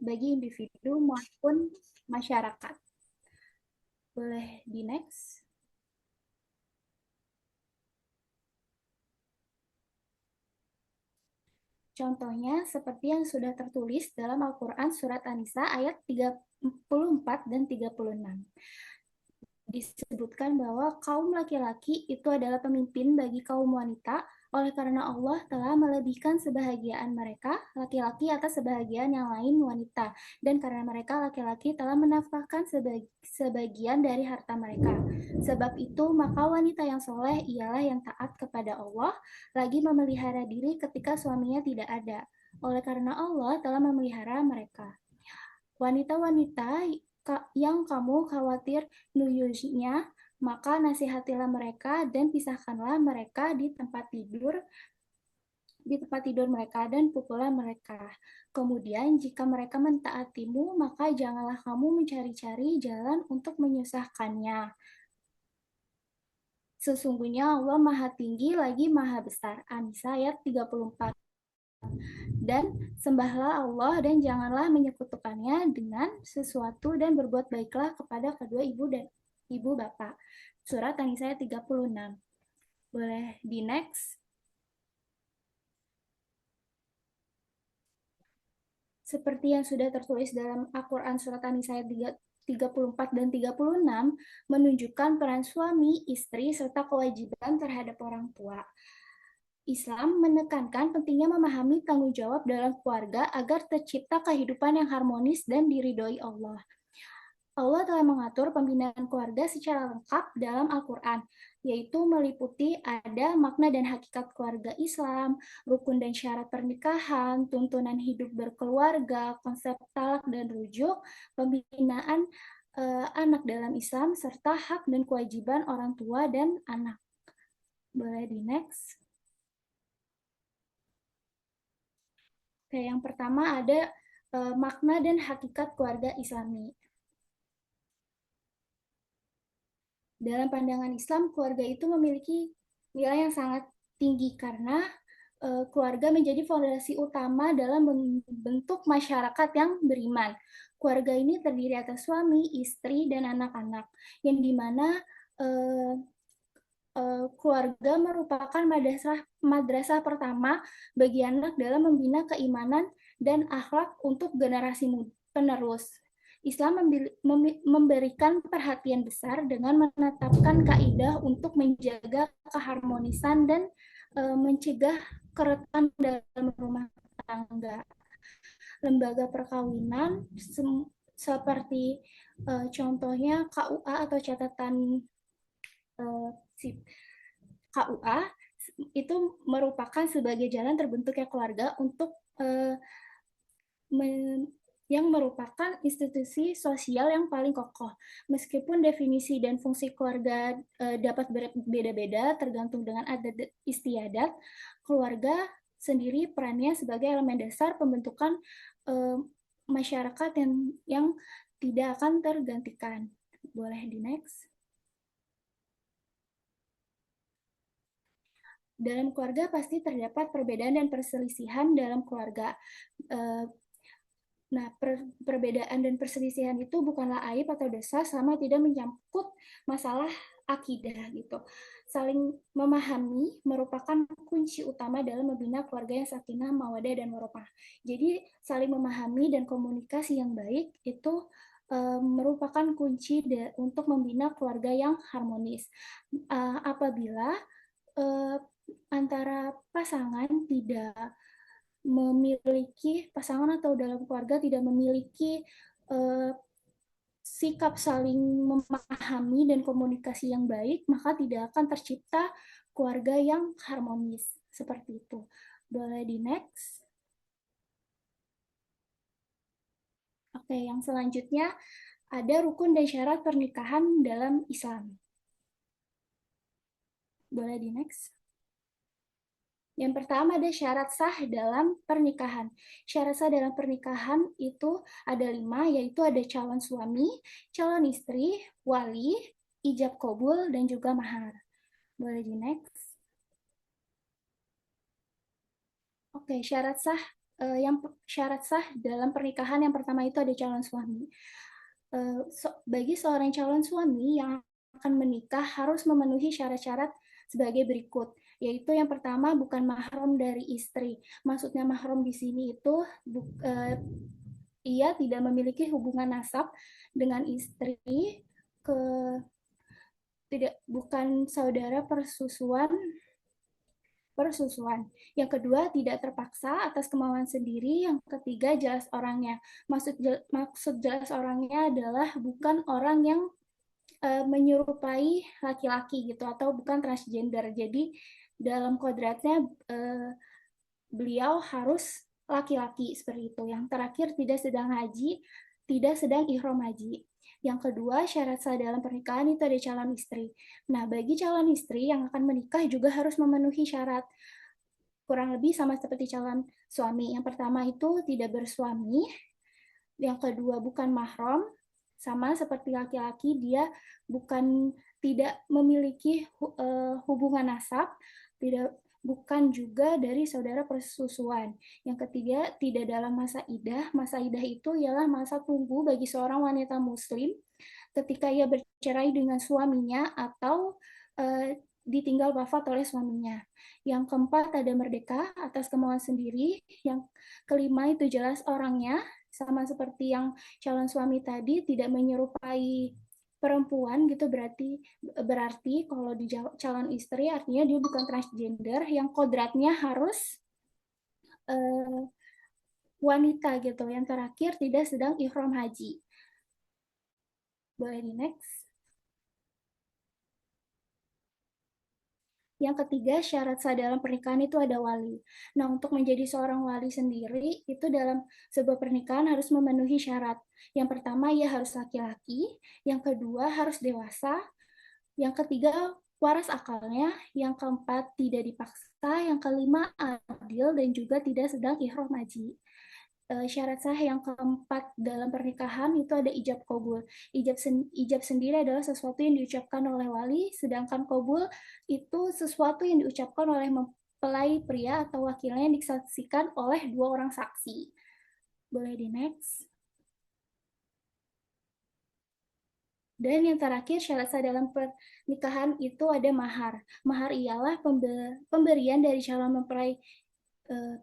bagi individu maupun masyarakat. Boleh di next. Contohnya seperti yang sudah tertulis dalam Al-Quran Surat An-Nisa ayat 34 dan 36. Disebutkan bahwa kaum laki-laki itu adalah pemimpin bagi kaum wanita, oleh karena Allah telah melebihkan sebahagiaan mereka, laki-laki, atas sebahagian yang lain wanita, dan karena mereka laki-laki telah menafkahkan sebagian dari harta mereka. Sebab itu, maka wanita yang soleh ialah yang taat kepada Allah, lagi memelihara diri ketika suaminya tidak ada. Oleh karena Allah telah memelihara mereka. Wanita-wanita yang kamu khawatir nuyuznya, maka nasihatilah mereka dan pisahkanlah mereka di tempat tidur mereka dan pukullah mereka. Kemudian jika mereka mentaatimu, maka janganlah kamu mencari-cari jalan untuk menyusahkannya. Sesungguhnya Allah Maha Tinggi lagi Maha Besar. An-Nisa ayat 34. Dan sembahlah Allah dan janganlah menyekutukannya dengan sesuatu dan berbuat baiklah kepada kedua ibu dan ibu bapak. Surat An-Nisa ayat 36. Boleh di next. Seperti yang sudah tertulis dalam Al-Quran Surat An-Nisa ayat 34 dan 36, menunjukkan peran suami, istri, serta kewajiban terhadap orang tua. Islam menekankan pentingnya memahami tanggung jawab dalam keluarga agar tercipta kehidupan yang harmonis dan diridhoi Allah. Allah telah mengatur pembinaan keluarga secara lengkap dalam Al-Quran, yaitu meliputi ada makna dan hakikat keluarga Islam, rukun dan syarat pernikahan, tuntunan hidup berkeluarga, konsep talak dan rujuk, pembinaan anak dalam Islam, serta hak dan kewajiban orang tua dan anak. Boleh di next. Oke, yang pertama ada makna dan hakikat keluarga Islami. Dalam pandangan Islam, keluarga itu memiliki nilai yang sangat tinggi karena keluarga menjadi fondasi utama dalam membentuk masyarakat yang beriman. Keluarga ini terdiri atas suami, istri, dan anak-anak, yang dimana keluarga merupakan madrasah pertama bagi anak dalam membina keimanan dan akhlak untuk generasi penerus. Islam memberikan perhatian besar dengan menetapkan kaidah untuk menjaga keharmonisan dan mencegah keretakan dalam rumah tangga. Lembaga perkawinan seperti contohnya KUA atau catatan KUA itu merupakan sebagai jalan terbentuknya keluarga untuk yang merupakan institusi sosial yang paling kokoh. Meskipun definisi dan fungsi keluarga dapat berbeda-beda tergantung dengan adat istiadat, keluarga sendiri perannya sebagai elemen dasar pembentukan masyarakat yang tidak akan tergantikan. Boleh di next. Dalam keluarga pasti terdapat perbedaan dan perselisihan dalam keluarga. Nah, perbedaan dan perselisihan itu bukanlah aib atau dosa selama tidak menyangkut masalah akidah gitu. Saling memahami merupakan kunci utama dalam membina keluarga yang sakinah, mawaddah, dan warohmah. Jadi, saling memahami dan komunikasi yang baik itu merupakan kunci untuk membina keluarga yang harmonis. Apabila antara pasangan tidak memiliki pasangan atau dalam keluarga tidak memiliki sikap saling memahami dan komunikasi yang baik, maka tidak akan tercipta keluarga yang harmonis. Seperti itu. Boleh di next. Oke, yang selanjutnya ada rukun dan syarat pernikahan dalam Islam. Boleh di next. Yang pertama ada syarat sah dalam pernikahan. Syarat sah dalam pernikahan itu ada 5, yaitu ada calon suami, calon istri, wali, ijab kabul, dan juga mahar. Boleh di next. Oke, syarat sah yang syarat sah dalam pernikahan yang pertama itu ada calon suami. Bagi seorang calon suami yang akan menikah harus memenuhi syarat-syarat sebagai berikut, yaitu yang pertama bukan mahram dari istri. Maksudnya mahram di sini itu ia tidak memiliki hubungan nasab dengan istri, ke tidak bukan saudara persusuan. Yang kedua, tidak terpaksa atas kemauan sendiri. Yang ketiga, jelas orangnya. Maksud jelas orangnya adalah bukan orang yang menyerupai laki-laki gitu atau bukan transgender. Jadi dalam kodratnya beliau harus laki-laki seperti itu. Yang terakhir, tidak sedang haji, tidak sedang ihram haji. Yang kedua, syarat sah dalam pernikahan itu ada calon istri. Nah, bagi calon istri yang akan menikah juga harus memenuhi syarat kurang lebih sama seperti calon suami. Yang pertama itu tidak bersuami, yang kedua bukan mahram, sama seperti laki-laki dia tidak memiliki hubungan nasab, bukan juga dari saudara persusuan. Yang ketiga, tidak dalam masa idah. Masa idah itu ialah masa tunggu bagi seorang wanita muslim ketika ia bercerai dengan suaminya atau ditinggal wafat oleh suaminya. Yang keempat ada merdeka atas kemauan sendiri. Yang kelima itu jelas orangnya, sama seperti yang calon suami tadi tidak menyerupai perempuan gitu, berarti kalau di calon istri artinya dia bukan transgender yang kodratnya harus uh, wanita gitu. Yang terakhir tidak sedang ihram haji. Boleh di next. Yang ketiga, syarat sah dalam pernikahan itu ada wali. Nah, untuk menjadi seorang wali sendiri, itu dalam sebuah pernikahan harus memenuhi syarat. Yang pertama, ia harus laki-laki. Yang kedua, harus dewasa. Yang ketiga, waras akalnya. Yang keempat, tidak dipaksa. Yang kelima, adil dan juga tidak sedang ihram haji. Syarat sah yang keempat dalam pernikahan itu ada ijab kabul. Ijab sendiri adalah sesuatu yang diucapkan oleh wali, sedangkan kabul itu sesuatu yang diucapkan oleh mempelai pria atau wakilnya yang disaksikan oleh dua orang saksi. Boleh di next. Dan yang terakhir, syarat sah dalam pernikahan itu ada mahar. Mahar ialah pemberian dari calon mempelai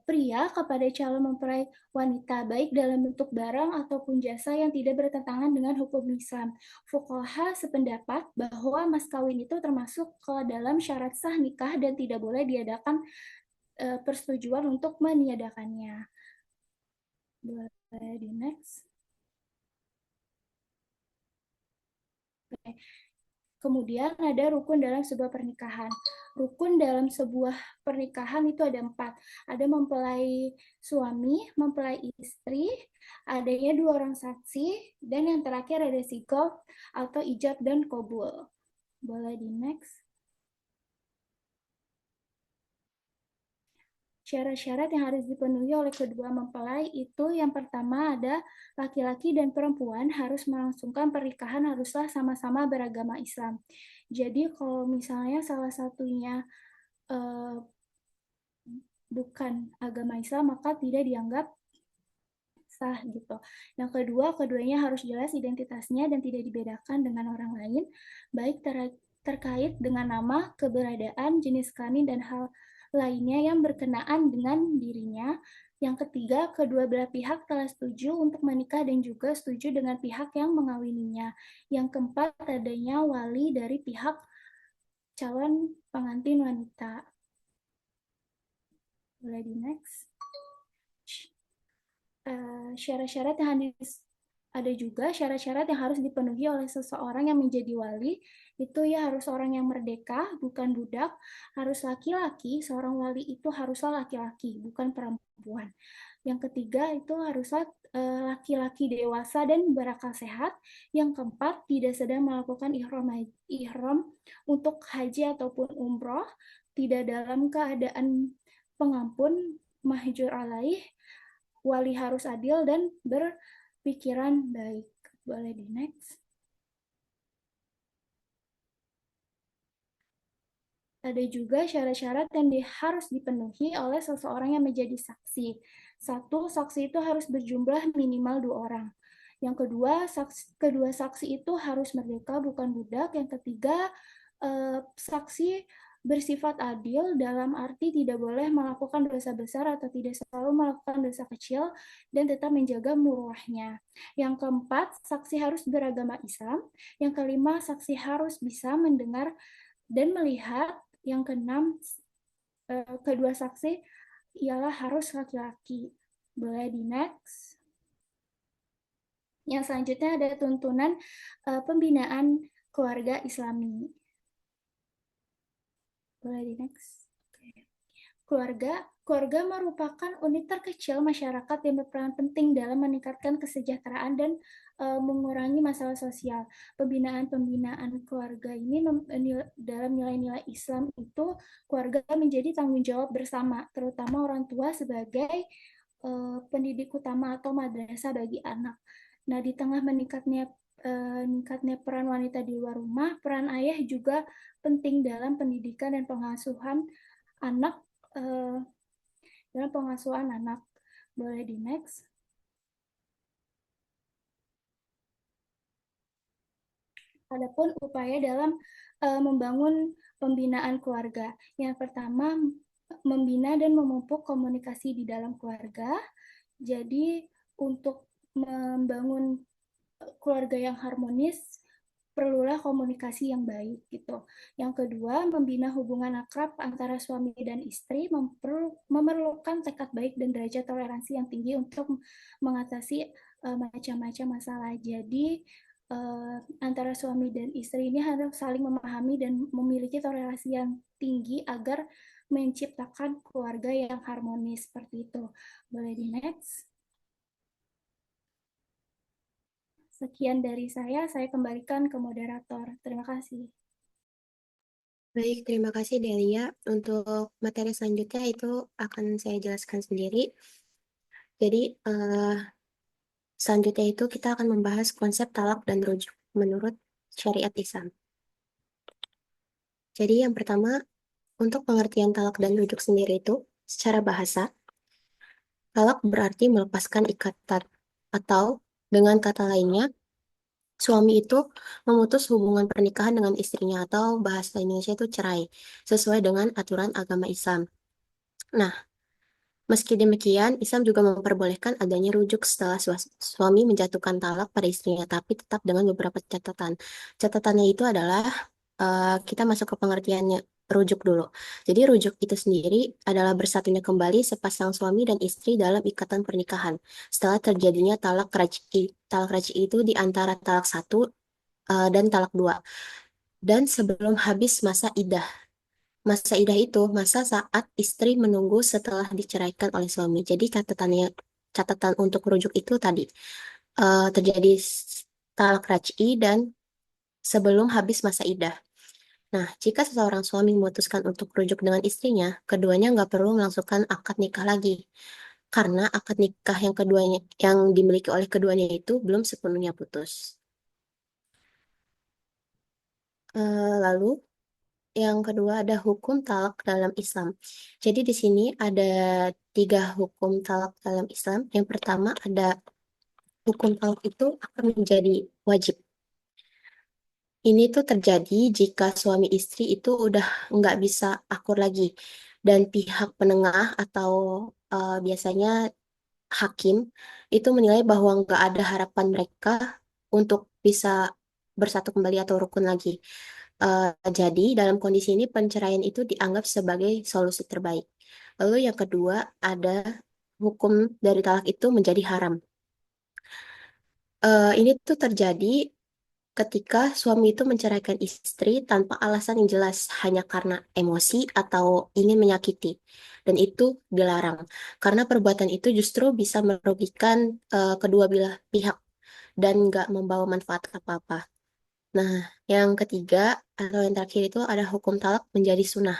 pria kepada calon mempelai wanita, baik dalam bentuk barang ataupun jasa yang tidak bertentangan dengan hukum Islam. Fuqaha sependapat bahwa mas kawin itu termasuk ke dalam syarat sah nikah dan tidak boleh diadakan persetujuan untuk meniadakannya. Boleh di next. Oke. Kemudian ada rukun dalam sebuah pernikahan. Rukun dalam sebuah pernikahan itu ada 4. Ada mempelai suami, mempelai istri, adanya 2 orang saksi, dan yang terakhir ada sigoh atau ijab dan kobul. Boleh di next. Syarat-syarat yang harus dipenuhi oleh kedua mempelai itu yang pertama ada laki-laki dan perempuan harus melangsungkan pernikahan haruslah sama-sama beragama Islam. Jadi kalau misalnya salah satunya bukan agama Islam maka tidak dianggap sah gitu. Yang kedua, keduanya harus jelas identitasnya dan tidak dibedakan dengan orang lain, baik terkait dengan nama, keberadaan, jenis kelamin, dan hal lainnya yang berkenaan dengan dirinya. Yang ketiga, kedua belah pihak telah setuju untuk menikah dan juga setuju dengan pihak yang mengawininya. Yang keempat, adanya wali dari pihak calon pengantin wanita. Boleh di next. Syarat-syarat yang ada juga syarat-syarat yang harus dipenuhi oleh seseorang yang menjadi wali, itu ya harus orang yang merdeka, bukan budak, harus laki-laki, seorang wali itu haruslah laki-laki, bukan perempuan. Yang ketiga itu haruslah laki-laki dewasa dan berakal sehat. Yang keempat, tidak sedang melakukan ihram untuk haji ataupun umroh, tidak dalam keadaan pengampun, mahjur alaih, wali harus adil dan berpikiran baik. Boleh di next. Ada juga syarat-syarat yang harus dipenuhi oleh seseorang yang menjadi saksi. Satu, saksi itu harus berjumlah minimal 2 orang. Yang kedua saksi itu harus merdeka, bukan budak. Yang ketiga, saksi bersifat adil dalam arti tidak boleh melakukan dosa besar atau tidak selalu melakukan dosa kecil dan tetap menjaga muruahnya. Yang keempat, saksi harus beragama Islam. Yang kelima, saksi harus bisa mendengar dan melihat. Yang keenam, kedua saksi ialah harus laki-laki. Boleh di next. Yang selanjutnya ada tuntunan pembinaan keluarga Islami. Boleh di next. Keluarga merupakan unit terkecil masyarakat yang berperan penting dalam meningkatkan kesejahteraan dan mengurangi masalah sosial. Pembinaan keluarga ini dalam nilai-nilai Islam itu keluarga menjadi tanggung jawab bersama, terutama orang tua sebagai pendidik utama atau madrasah bagi anak. Nah, di tengah meningkatnya peran wanita di luar rumah, peran ayah juga penting dalam pendidikan dan pengasuhan anak eh, dalam pengasuhan anak. Boleh di next. Adapun upaya dalam membangun pembinaan keluarga. Yang pertama, membina dan memupuk komunikasi di dalam keluarga. Jadi, untuk membangun keluarga yang harmonis, perlulah komunikasi yang baik gitu. Yang kedua, membina hubungan akrab antara suami dan istri memerlukan tekad baik dan derajat toleransi yang tinggi untuk mengatasi macam-macam masalah. Jadi antara suami dan istri ini harus saling memahami dan memiliki toleransi yang tinggi agar menciptakan keluarga yang harmonis seperti itu. Boleh di next. Sekian dari saya kembalikan ke moderator. Terima kasih. Baik, terima kasih Delia. Untuk materi selanjutnya itu akan saya jelaskan sendiri. Jadi, selanjutnya itu kita akan membahas konsep talak dan rujuk menurut syariat Islam. Jadi yang pertama, untuk pengertian talak dan rujuk sendiri itu, secara bahasa, talak berarti melepaskan ikatan, atau dengan kata lainnya, suami itu memutus hubungan pernikahan dengan istrinya, atau bahasa Indonesia itu cerai, sesuai dengan aturan agama Islam. Nah, meski demikian, Islam juga memperbolehkan adanya rujuk setelah suami menjatuhkan talak pada istrinya, tapi tetap dengan beberapa catatan. Catatannya itu adalah kita masuk ke pengertiannya rujuk dulu. Jadi rujuk itu sendiri adalah bersatunya kembali sepasang suami dan istri dalam ikatan pernikahan setelah terjadinya talak raj'i. Talak raj'i itu di antara talak satu dan talak dua. Dan sebelum habis masa iddah. Masa iddah itu masa saat istri menunggu setelah diceraikan oleh suami. Jadi catatan untuk rujuk itu tadi terjadi talak raj'i dan sebelum habis masa iddah. Nah, jika seseorang suami memutuskan untuk rujuk dengan istrinya, keduanya nggak perlu melangsungkan akad nikah lagi. Karena akad nikah yang keduanya yang dimiliki oleh keduanya itu belum sepenuhnya putus. Lalu yang kedua ada hukum talak dalam Islam. Jadi di sini ada 3 hukum talak dalam Islam. Yang pertama ada hukum talak itu akan menjadi wajib. Ini tuh terjadi jika suami istri itu udah nggak bisa akur lagi. Dan pihak penengah atau biasanya hakim itu menilai bahwa nggak ada harapan mereka untuk bisa bersatu kembali atau rukun lagi. Eh, jadi, dalam kondisi ini penceraian itu dianggap sebagai solusi terbaik. Lalu yang kedua, ada hukum dari talak itu menjadi haram. Ini tuh terjadi ketika suami itu menceraikan istri tanpa alasan yang jelas, hanya karena emosi atau ingin menyakiti. Dan itu dilarang. Karena perbuatan itu justru bisa merugikan kedua belah pihak dan nggak membawa manfaat apa-apa. Nah, yang ketiga atau yang terakhir itu ada hukum talak menjadi sunnah.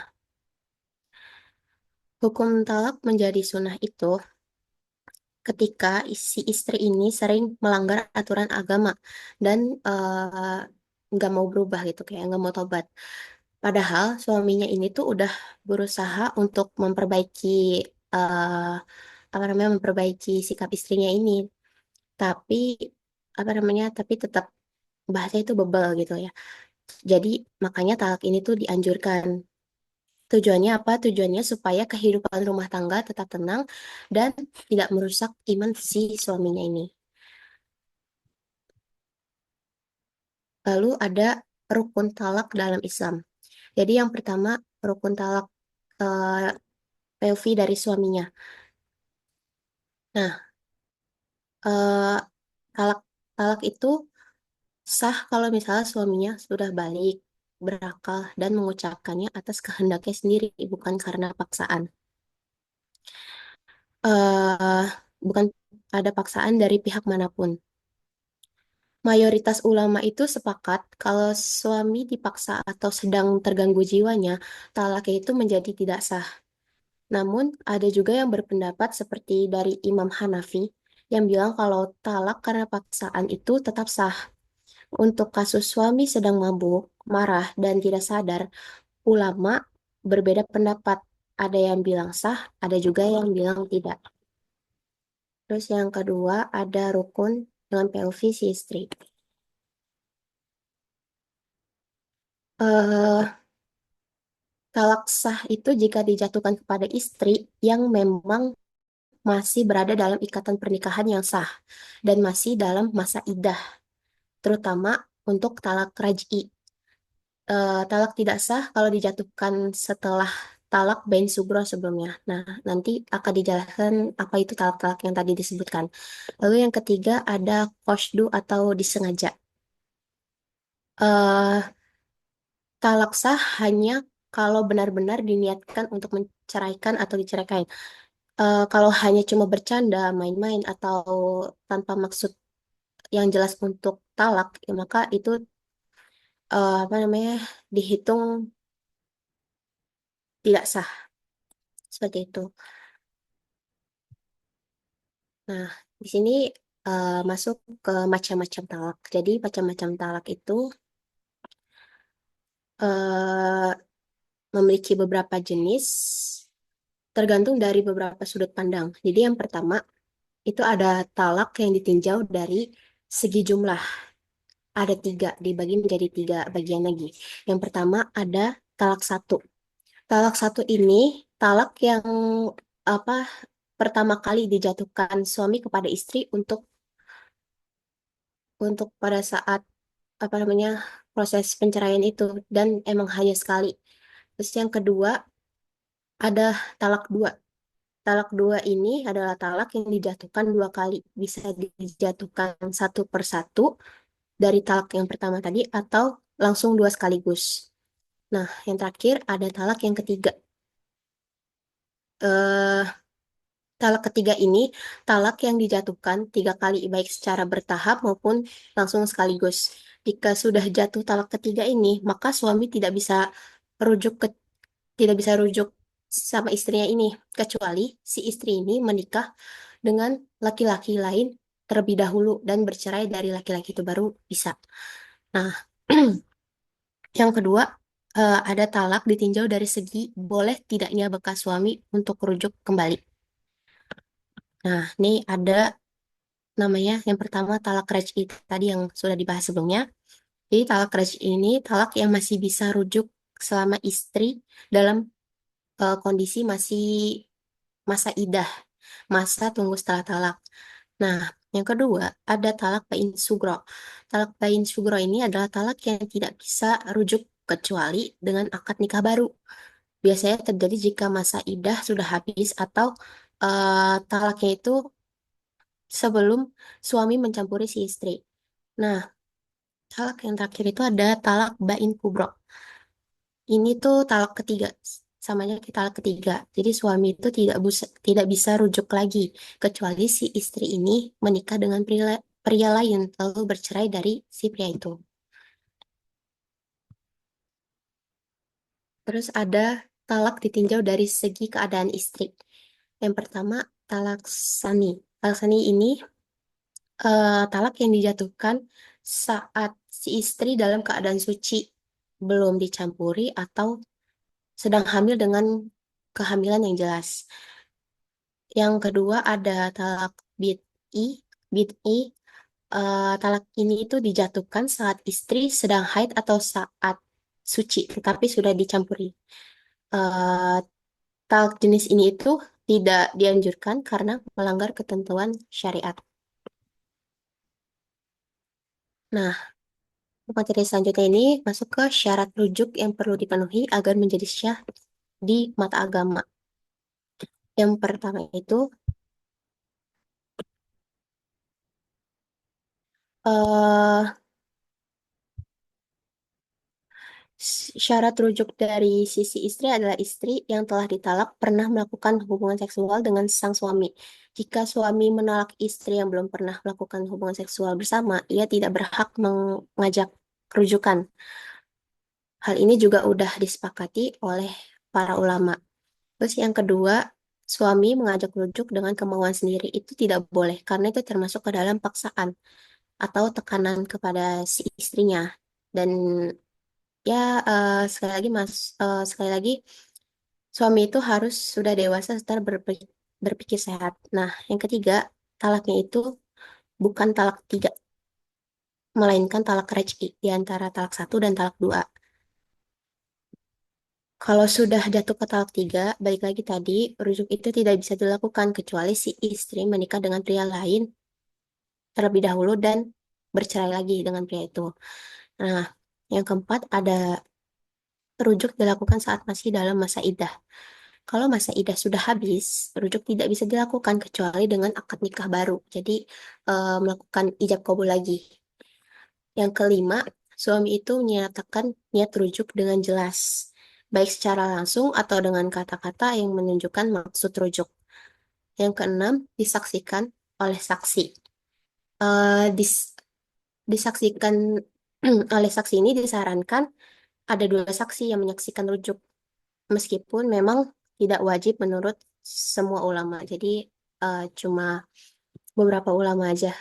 Hukum talak menjadi sunnah itu ketika si istri ini sering melanggar aturan agama dan nggak mau berubah gitu, kayak nggak mau tobat. Padahal suaminya ini tuh udah berusaha untuk memperbaiki eh, memperbaiki sikap istrinya ini. Tapi tapi tetap bahasa itu bebel gitu ya. Jadi makanya talak ini tuh dianjurkan. Tujuannya apa? Tujuannya supaya kehidupan rumah tangga tetap tenang dan tidak merusak iman si suaminya ini. Lalu ada rukun talak dalam Islam. Jadi yang pertama rukun talak eh, POV dari suaminya. Nah, eh, talak talak itu sah kalau misalnya suaminya sudah balik, berakal, dan mengucapkannya atas kehendaknya sendiri, bukan karena paksaan. eh Bukan ada paksaan dari pihak manapun. Mayoritas ulama itu sepakat kalau suami dipaksa atau sedang terganggu jiwanya, talaknya itu menjadi tidak sah. Namun, ada juga yang berpendapat seperti dari Imam Hanafi yang bilang kalau talak karena paksaan itu tetap sah. Untuk kasus suami sedang mabuk, marah, dan tidak sadar, ulama berbeda pendapat. Ada yang bilang sah, ada juga yang bilang tidak. Terus yang kedua ada rukun dengan POV si istri. eh Talak sah itu jika dijatuhkan kepada istri yang memang masih berada dalam ikatan pernikahan yang sah dan masih dalam masa iddah, terutama untuk talak raj'i. Talak tidak sah kalau dijatuhkan setelah talak bain sugro sebelumnya. Nah, nanti akan dijelaskan apa itu talak-talak yang tadi disebutkan. Lalu yang ketiga ada qasdu atau disengaja. eh Talak sah hanya kalau benar-benar diniatkan untuk menceraikan atau diceraikan. Kalau hanya cuma bercanda, main-main, atau tanpa maksud yang jelas untuk talak, ya maka itu dihitung tidak sah seperti itu. Nah, di sini masuk ke macam-macam talak. Jadi macam-macam talak itu eh, memiliki beberapa jenis, tergantung dari beberapa sudut pandang. Jadi yang pertama itu ada talak yang ditinjau dari segi jumlah. Ada tiga, dibagi menjadi tiga bagian lagi. Yang pertama ada talak satu. Talak satu ini talak yang apa pertama kali dijatuhkan suami kepada istri untuk pada saat proses penceraian itu dan emang hanya sekali. Terus yang kedua ada talak dua. Talak dua ini adalah talak yang dijatuhkan dua kali. Bisa dijatuhkan satu per satu dari talak yang pertama tadi atau langsung dua sekaligus. Nah, yang terakhir ada talak yang ketiga. Eh, Talak ketiga ini talak yang dijatuhkan tiga kali baik secara bertahap maupun langsung sekaligus. Jika sudah jatuh talak ketiga ini, maka suami rujuk ke tidak bisa rujuk sama istrinya ini kecuali si istri ini menikah dengan laki-laki lain terlebih dahulu dan bercerai dari laki-laki itu baru bisa. Nah, yang kedua, ada talak ditinjau dari segi boleh tidaknya bekas suami untuk rujuk kembali. Nah, ini ada namanya yang pertama talak raj'i tadi yang sudah dibahas sebelumnya. Jadi talak raj'i ini talak yang masih bisa rujuk selama istri dalam kondisi masih masa idah, masa tunggu setelah talak. Nah, yang kedua ada talak bain sugro. Talak bain sugro ini adalah talak yang tidak bisa rujuk kecuali dengan akad nikah baru. Biasanya terjadi jika masa idah sudah habis atau talaknya itu sebelum suami mencampuri si istri. Nah, talak yang terakhir itu ada talak bain kubro. Ini tuh talak ketiga, samanya kayak talak ketiga. Jadi suami itu tidak bisa rujuk lagi kecuali si istri ini menikah dengan pria lain lalu bercerai dari si pria itu. Terus ada talak ditinjau dari segi keadaan istri. Yang pertama talak sani. Talak sani ini talak yang dijatuhkan saat si istri dalam keadaan suci belum dicampuri atau sedang hamil dengan kehamilan yang jelas. Yang kedua ada talak bid'i. Bid'i, talak ini itu dijatuhkan saat istri sedang haid atau saat suci, tetapi sudah dicampuri. Eh, Talak jenis ini itu tidak dianjurkan karena melanggar ketentuan syariat. Nah, materi selanjutnya ini masuk ke syarat rujuk yang perlu dipenuhi agar menjadi syah di mata agama. Yang pertama itu eh syarat rujuk dari sisi istri adalah istri yang telah ditalak pernah melakukan hubungan seksual dengan sang suami. Jika suami menolak istri yang belum pernah melakukan hubungan seksual bersama, ia tidak berhak mengajak rujukan. Hal ini juga udah disepakati oleh para ulama. Terus yang kedua, suami mengajak rujuk dengan kemauan sendiri itu tidak boleh karena itu termasuk ke dalam paksaan atau tekanan kepada si istrinya. Dan ya sekali lagi suami itu harus sudah dewasa serta berpikir sehat. Nah, yang ketiga, talaknya itu bukan talak tiga, melainkan talak rej'i di antara talak satu dan talak dua. Kalau sudah jatuh ke talak tiga, balik lagi tadi, rujuk itu tidak bisa dilakukan kecuali si istri menikah dengan pria lain terlebih dahulu dan bercerai lagi dengan pria itu. Nah, yang keempat ada rujuk dilakukan saat masih dalam masa iddah. Kalau masa iddah sudah habis, rujuk tidak bisa dilakukan kecuali dengan akad nikah baru. Jadi, melakukan ijab kabul lagi. Yang kelima, suami itu menyatakan niat rujuk dengan jelas, baik secara langsung atau dengan kata-kata yang menunjukkan maksud rujuk. Yang keenam, disaksikan oleh saksi. Disaksikan oleh saksi ini disarankan ada dua saksi yang menyaksikan rujuk, meskipun memang tidak wajib menurut semua ulama. Jadi cuma beberapa ulama aja.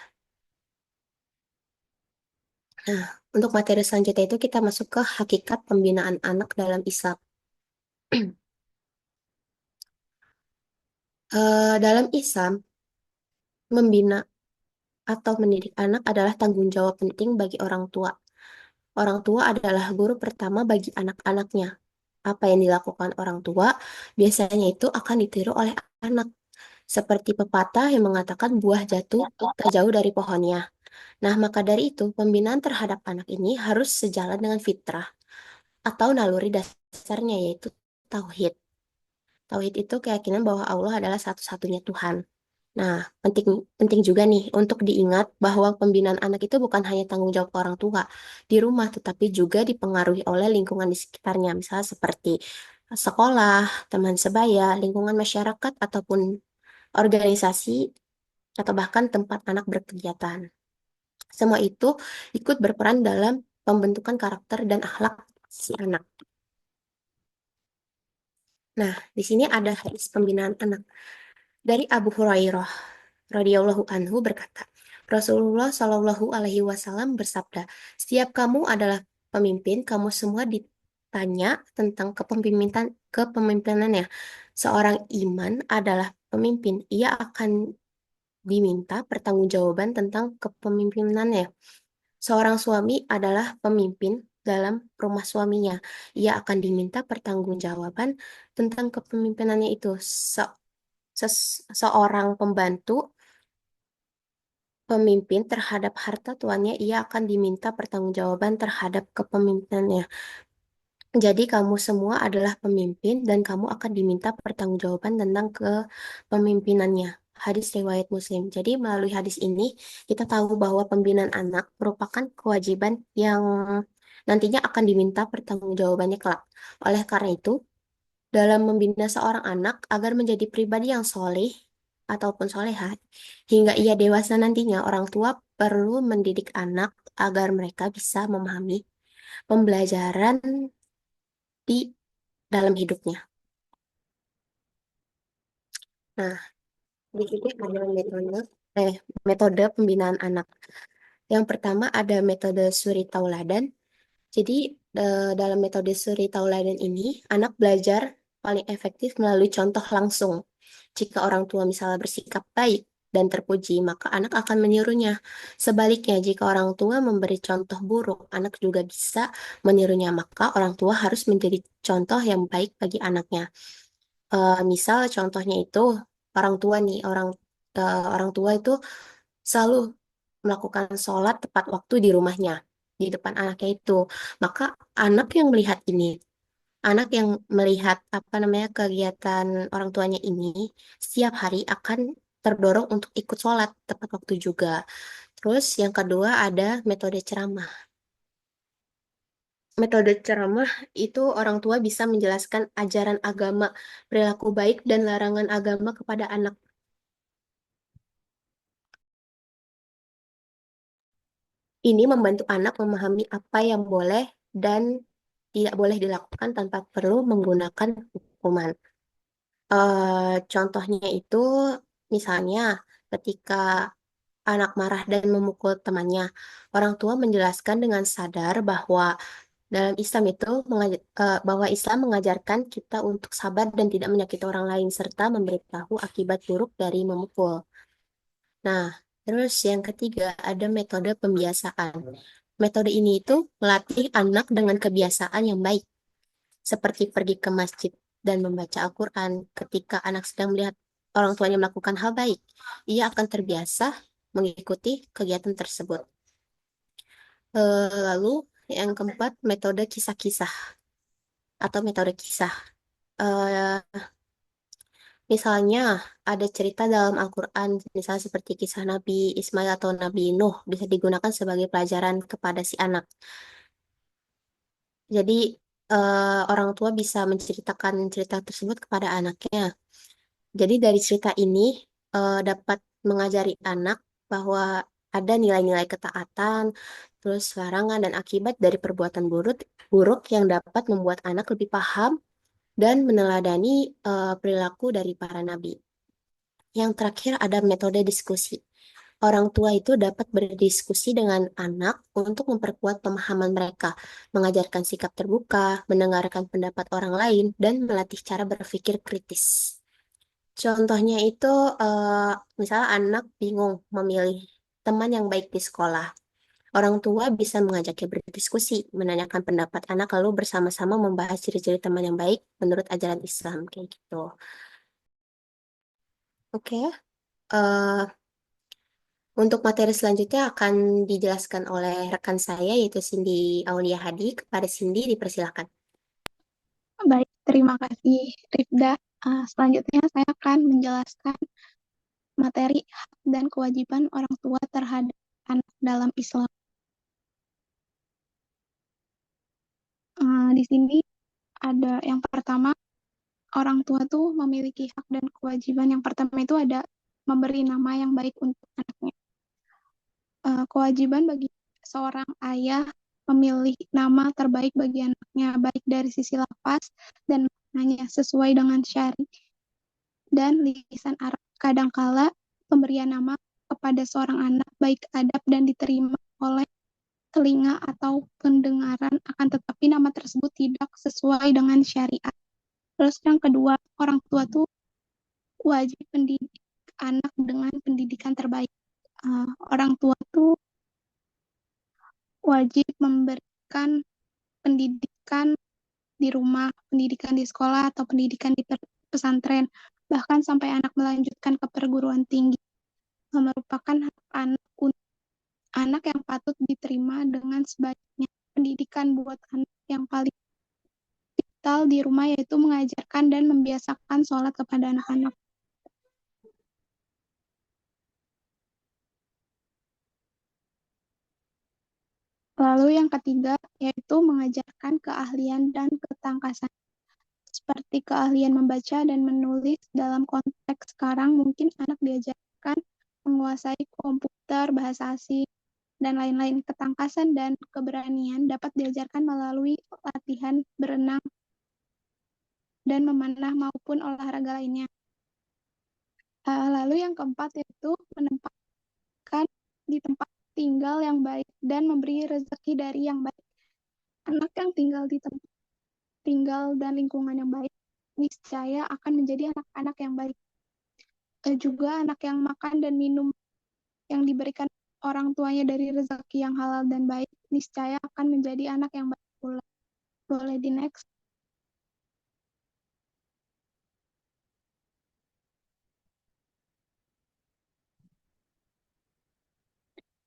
Nah, untuk materi selanjutnya itu kita masuk ke hakikat pembinaan anak dalam Islam. Dalam Islam, membina atau mendidik anak adalah tanggung jawab penting bagi orang tua. Orang tua adalah guru pertama bagi anak-anaknya. Apa yang dilakukan orang tua biasanya itu akan ditiru oleh anak. Seperti pepatah yang mengatakan buah jatuh tak jauh dari pohonnya. Nah, maka dari itu, pembinaan terhadap anak ini harus sejalan dengan fitrah atau naluri dasarnya, yaitu tauhid. Tauhid itu keyakinan bahwa Allah adalah satu-satunya Tuhan. Nah, penting penting juga nih untuk diingat bahwa pembinaan anak itu bukan hanya tanggung jawab orang tua di rumah, tetapi juga dipengaruhi oleh lingkungan di sekitarnya, misalnya seperti sekolah, teman sebaya, lingkungan masyarakat, ataupun organisasi, atau bahkan tempat anak berkegiatan. Semua itu ikut berperan dalam pembentukan karakter dan akhlak si anak. Nah, di sini ada hadis pembinaan anak dari Abu Hurairah radhiyallahu anhu berkata, Rasulullah Shallallahu alaihi wasallam bersabda, "Setiap kamu adalah pemimpin, kamu semua ditanya tentang kepemimpinannya. Seorang iman adalah pemimpin, ia akan diminta pertanggungjawaban tentang kepemimpinannya. Seorang suami adalah pemimpin dalam rumah suaminya. Ia akan diminta pertanggungjawaban tentang kepemimpinannya itu. Seorang pembantu pemimpin terhadap harta tuannya, ia akan diminta pertanggungjawaban terhadap kepemimpinannya. Jadi kamu semua adalah pemimpin dan kamu akan diminta pertanggungjawaban tentang kepemimpinannya. Hadis riwayat Muslim. Jadi melalui hadis ini kita tahu bahwa pembinaan anak merupakan kewajiban yang nantinya akan diminta pertanggungjawabannya kelak. Oleh karena itu, dalam membina seorang anak agar menjadi pribadi yang soleh ataupun solehat, hingga ia dewasa nantinya, orang tua perlu mendidik anak agar mereka bisa memahami pembelajaran di dalam hidupnya. Nah, di sini ada metode pembinaan anak. Yang pertama ada metode suri tauladan. Jadi dalam metode suri tauladan ini, anak belajar paling efektif melalui contoh langsung. Jika orang tua misalnya bersikap baik dan terpuji, maka anak akan menirunya. Sebaliknya, jika orang tua memberi contoh buruk, anak juga bisa menirunya. Maka orang tua harus menjadi contoh yang baik bagi anaknya. Misal contohnya itu orang tua nih, orang tua itu selalu melakukan sholat tepat waktu di rumahnya, di depan anaknya itu. Maka anak yang melihat ini, anak yang melihat apa namanya kegiatan orang tuanya ini, setiap hari akan terdorong untuk ikut sholat tepat waktu juga. Terus yang kedua ada metode ceramah. Metode ceramah itu orang tua bisa menjelaskan ajaran agama, perilaku baik dan larangan agama kepada anak. Ini membantu anak memahami apa yang boleh dan tidak boleh dilakukan tanpa perlu menggunakan hukuman. Contohnya itu misalnya ketika anak marah dan memukul temannya, orang tua menjelaskan dengan sadar bahwa dalam Islam itu bahwa Islam mengajarkan kita untuk sabar dan tidak menyakiti orang lain serta memberitahu akibat buruk dari memukul. Nah, terus yang ketiga ada metode pembiasaan. Metode ini itu melatih anak dengan kebiasaan yang baik, seperti pergi ke masjid dan membaca Al-Quran. Ketika anak sedang melihat orang tuanya melakukan hal baik, ia akan terbiasa mengikuti kegiatan tersebut. Lalu yang keempat, metode kisah-kisah atau metode kisah. Eh, Misalnya ada cerita dalam Al-Quran, misalnya seperti kisah Nabi Ismail atau Nabi Nuh, bisa digunakan sebagai pelajaran kepada si anak. Jadi orang tua bisa menceritakan cerita tersebut kepada anaknya. Jadi dari cerita ini dapat mengajari anak bahwa ada nilai-nilai ketaatan, terus larangan dan akibat dari perbuatan buruk, buruk yang dapat membuat anak lebih paham dan meneladani perilaku dari para nabi. Yang terakhir ada metode diskusi. Orang tua itu dapat berdiskusi dengan anak untuk memperkuat pemahaman mereka, mengajarkan sikap terbuka, mendengarkan pendapat orang lain, dan melatih cara berpikir kritis. Contohnya itu, eh, misalnya anak bingung memilih teman yang baik di sekolah. Orang tua bisa mengajaknya berdiskusi, menanyakan pendapat anak, lalu bersama-sama membahas ciri-ciri teman yang baik menurut ajaran Islam, kayak gitu. Oke, eh, untuk materi selanjutnya akan dijelaskan oleh rekan saya, yaitu Cindy Aulia Hadi. Kepada Cindy, dipersilakan. Baik, terima kasih Rifda. Selanjutnya saya akan menjelaskan materi hak dan kewajiban orang tua terhadap anak dalam Islam. Di sini ada yang pertama, orang tua tuh memiliki hak dan kewajiban. Yang pertama itu ada memberi nama yang baik untuk anaknya. Kewajiban bagi seorang ayah memilih nama terbaik bagi anaknya, baik dari sisi lafaz dan maknanya sesuai dengan syari dan lisan Arab. Kadangkala pemberian nama kepada seorang anak baik adab dan diterima oleh telinga atau pendengaran, akan tetapi nama tersebut tidak sesuai dengan syariat. Terus yang kedua, orang tua tuh wajib mendidik anak dengan pendidikan terbaik. Orang tua tuh wajib memberikan pendidikan di rumah, pendidikan di sekolah, atau pendidikan di pesantren, bahkan sampai anak melanjutkan ke perguruan tinggi, merupakan hak anak untuk anak yang patut diterima dengan sebaiknya. Pendidikan buat anak yang paling vital di rumah yaitu mengajarkan dan membiasakan sholat kepada anak-anak. Lalu yang ketiga yaitu mengajarkan keahlian dan ketangkasan. Seperti keahlian membaca dan menulis dalam konteks sekarang, mungkin anak diajarkan menguasai komputer, bahasa asing, dan lain-lain. Ketangkasan dan keberanian dapat diajarkan melalui latihan berenang dan memanah maupun olahraga lainnya. Lalu yang keempat yaitu menempatkan di tempat tinggal yang baik dan memberi rezeki dari yang baik. Anak yang tinggal di tempat tinggal dan lingkungan yang baik niscaya akan menjadi anak-anak yang baik. Juga anak yang makan dan minum yang diberikan orang tuanya dari rezeki yang halal dan baik, niscaya akan menjadi anak yang baik pula. Boleh di next.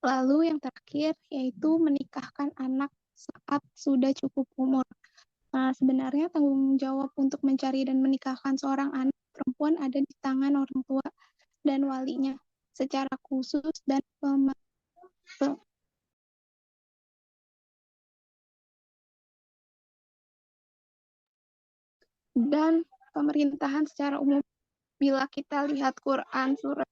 Lalu yang terakhir yaitu menikahkan anak saat sudah cukup umur. Nah, sebenarnya tanggung jawab untuk mencari dan menikahkan seorang anak perempuan ada di tangan orang tua dan walinya secara khusus dan pemerintahan secara umum. Bila kita lihat Quran surat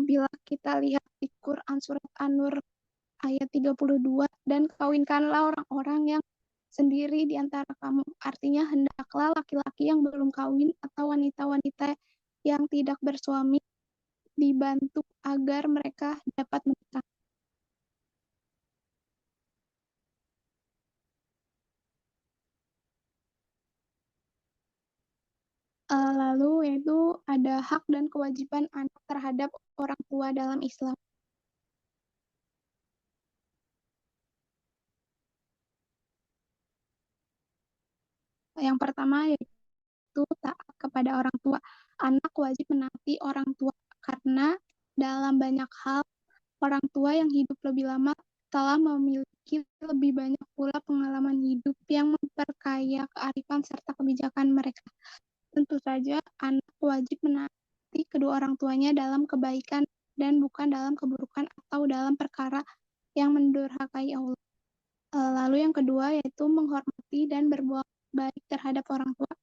bila kita lihat di Quran surat An-Nur ayat 32, dan kawinkanlah orang-orang yang sendiri di antara kamu. Artinya hendaklah laki-laki yang belum kawin atau wanita-wanita yang tidak bersuami dibantu agar mereka dapat menikah. Lalu yaitu ada hak dan kewajiban anak terhadap orang tua dalam Islam. Yang pertama yaitu taat kepada orang tua. Anak wajib menaati orang tua karena dalam banyak hal orang tua yang hidup lebih lama telah memiliki lebih banyak pula pengalaman hidup yang memperkaya kearifan serta kebijakan mereka. Tentu saja anak wajib menaati kedua orang tuanya dalam kebaikan dan bukan dalam keburukan atau dalam perkara yang mendurhakai Allah. Lalu yang kedua yaitu menghormati dan berbuat baik terhadap orang tua.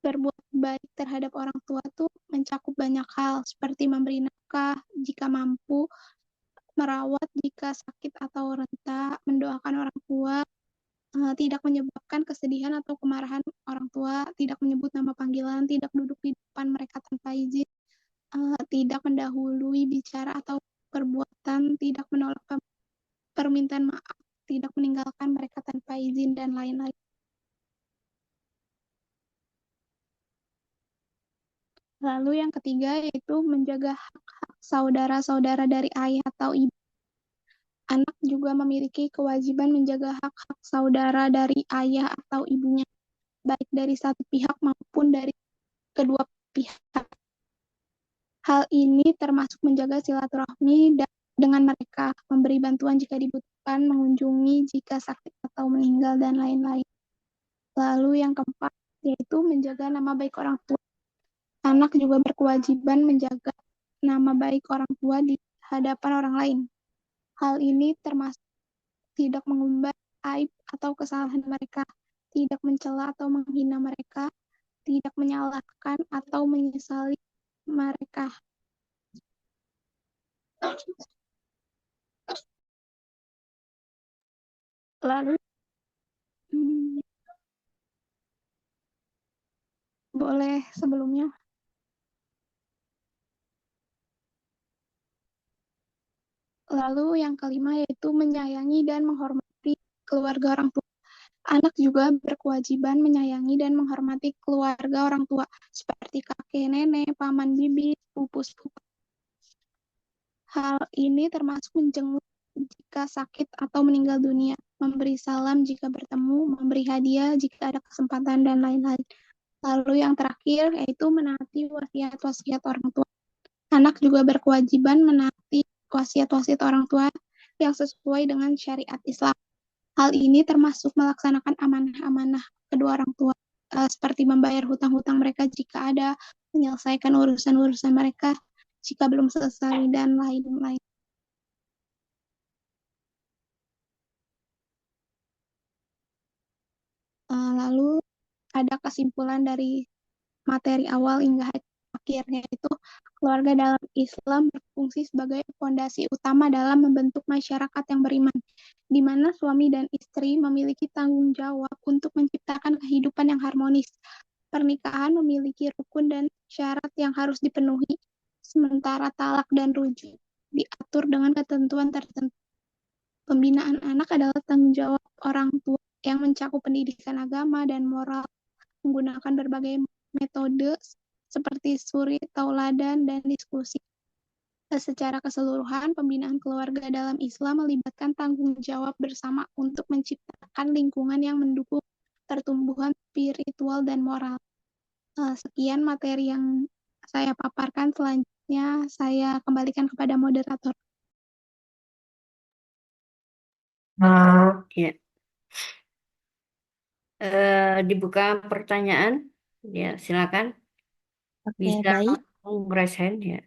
Berbuat baik terhadap orang tua itu mencakup banyak hal seperti memberi nafkah jika mampu, merawat jika sakit atau renta, mendoakan orang tua, tidak menyebabkan kesedihan atau kemarahan orang tua, tidak menyebut nama panggilan, tidak duduk di depan mereka tanpa izin, tidak mendahului bicara atau perbuatan, tidak menolak permintaan maaf, tidak meninggalkan mereka tanpa izin, dan lain-lain. Lalu yang ketiga yaitu menjaga hak-hak saudara-saudara dari ayah atau ibu. Anak juga memiliki kewajiban menjaga hak-hak saudara dari ayah atau ibunya, baik dari satu pihak maupun dari kedua pihak. Hal ini termasuk menjaga silaturahmi dengan mereka, memberi bantuan jika dibutuhkan, mengunjungi jika sakit atau meninggal, dan lain-lain. Lalu yang keempat yaitu menjaga nama baik orang tua. Anak juga berkewajiban menjaga nama baik orang tua di hadapan orang lain. Hal ini termasuk tidak mengumbar aib atau kesalahan mereka, tidak mencela atau menghina mereka, tidak menyalahkan atau menyesali mereka. Lalu boleh sebelumnya. Lalu yang kelima yaitu menyayangi dan menghormati keluarga orang tua. Anak juga berkewajiban menyayangi dan menghormati keluarga orang tua, seperti kakek, nenek, paman, bibi, sepupu. Hal ini termasuk menjenguk jika sakit atau meninggal dunia, memberi salam jika bertemu, memberi hadiah jika ada kesempatan, dan lain-lain. Lalu yang terakhir yaitu menaati wasiat-wasiat orang tua. Anak juga berkewajiban menaati wasiat-wasiat orang tua yang sesuai dengan syariat Islam. Hal ini termasuk melaksanakan amanah-amanah kedua orang tua, seperti membayar hutang-hutang mereka jika ada, menyelesaikan urusan-urusan mereka jika belum selesai, dan lain-lain. Lalu ada kesimpulan dari materi awal hingga akhir, yaitu keluarga dalam Islam berfungsi sebagai fondasi utama dalam membentuk masyarakat yang beriman, di mana suami dan istri memiliki tanggung jawab untuk menciptakan kehidupan yang harmonis. Pernikahan memiliki rukun dan syarat yang harus dipenuhi, sementara talak dan rujuk diatur dengan ketentuan tertentu. Pembinaan anak adalah tanggung jawab orang tua yang mencakup pendidikan agama dan moral menggunakan berbagai metode seperti suri, tauladan, dan diskusi. Secara keseluruhan, pembinaan keluarga dalam Islam melibatkan tanggung jawab bersama untuk menciptakan lingkungan yang mendukung pertumbuhan spiritual dan moral. Sekian materi yang saya paparkan. Selanjutnya, saya kembalikan kepada moderator. Ya. Dibuka pertanyaan, ya silakan Oke, bisa baik. langsung raise hand ya.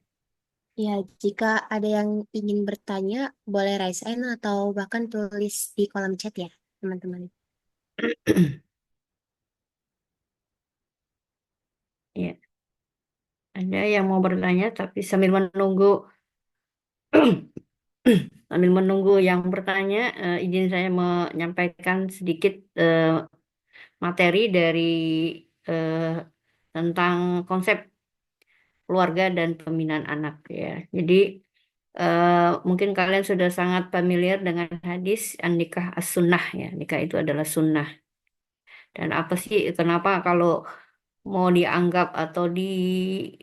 Ya, jika ada yang ingin bertanya, boleh raise hand atau bahkan tulis di kolom chat ya, teman-teman. Ya, ada yang mau bertanya tapi sambil menunggu yang bertanya, izin saya menyampaikan sedikit materi dari eh, tentang konsep keluarga dan pembinaan anak ya. Jadi mungkin kalian sudah sangat familiar dengan hadis an-nikah as-sunnah ya. Nikah itu adalah sunnah. Dan apa sih kenapa kalau mau dianggap atau di